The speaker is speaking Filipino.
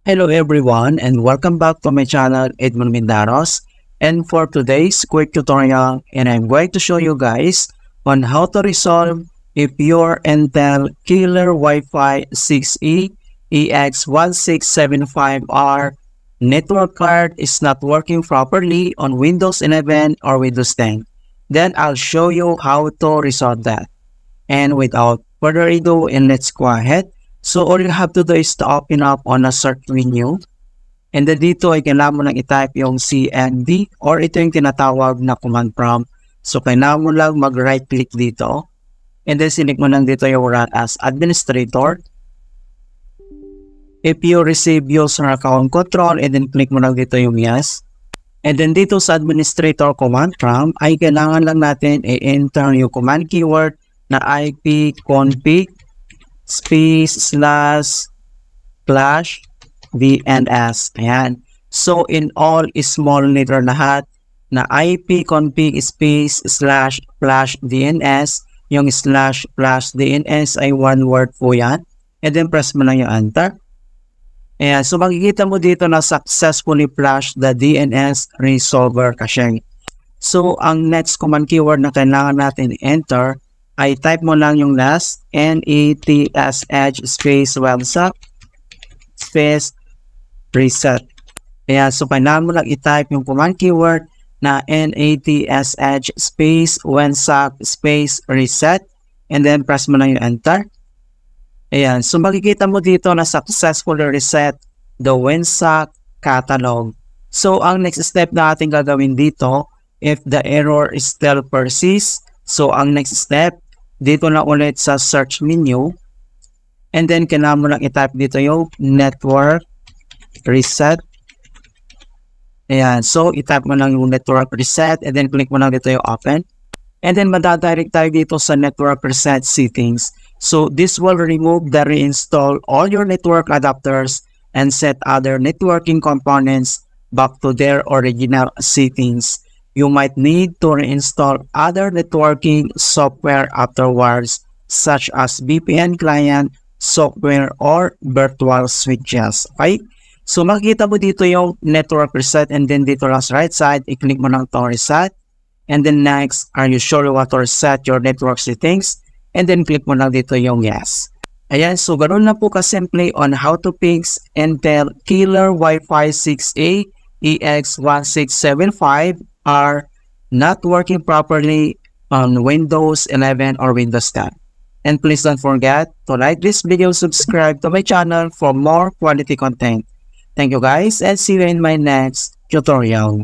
Hello everyone and welcome back to my channel Edmund Mindaros, and for today's quick tutorial I'm going to show you guys on how to resolve if your Intel Killer Wi-Fi 6E Ax1675r network card is not working properly on Windows 11 or Windows 10. Then I'll show you how to resolve that. And without further ado, let's go ahead. So all you have to do is to open up on a search menu. And then dito ay kailangan mo lang i-type yung CMD or ito yung tinatawag na command prompt. So kailangan mo lang mag-right click dito. And then select mo lang dito yung run as administrator. If you receive user account control, and then click mo lang dito yung yes. And then dito sa administrator command prompt ay kailangan lang natin i-enter yung command keyword na ipconfig space / DNS. Ayan. So in all small letter lahat na ipconfig space / DNS, yung / DNS ay one word po yan. And then press mo lang yung enter. Ayan. So makikita mo dito na successfully flash the DNS resolver caching. So ang next command keyword na kailangan natin enter ay type mo lang yung last NETSH space website space reset. Ayan, so kailangan mo lang i-type yung command keyword na NETSH space website space reset, and then press mo lang yung enter. Ayan, so makikita mo dito na successfully reset the WinSock catalog. So ang next step na ating gagawin dito, if the error still persists, so ang next step, dito na ulit sa search menu, and then kailangan mo lang i-type dito yung network reset. Ayan, so i-type mo lang yung network reset, and then click mo lang dito yung open, and then madadirect tayo dito sa network reset settings. So this will remove the reinstall all your network adapters and set other networking components back to their original settings. You might need to reinstall other networking software afterwards, such as VPN client, software, or virtual switches. Okay? So makikita mo dito yung network reset, and then dito lang sa right side, i-click mo lang to reset. And then next, are you sure you want to reset your network settings? And then click mo lang dito yung yes. Ayan, so ganoon na po kasimple on how to fix Intel Killer Wi-Fi 6A Ax1675r not working properly on Windows 11 or Windows 10. And please don't forget to like this video, subscribe to my channel for more quality content. Thank you guys, and see you in my next tutorial.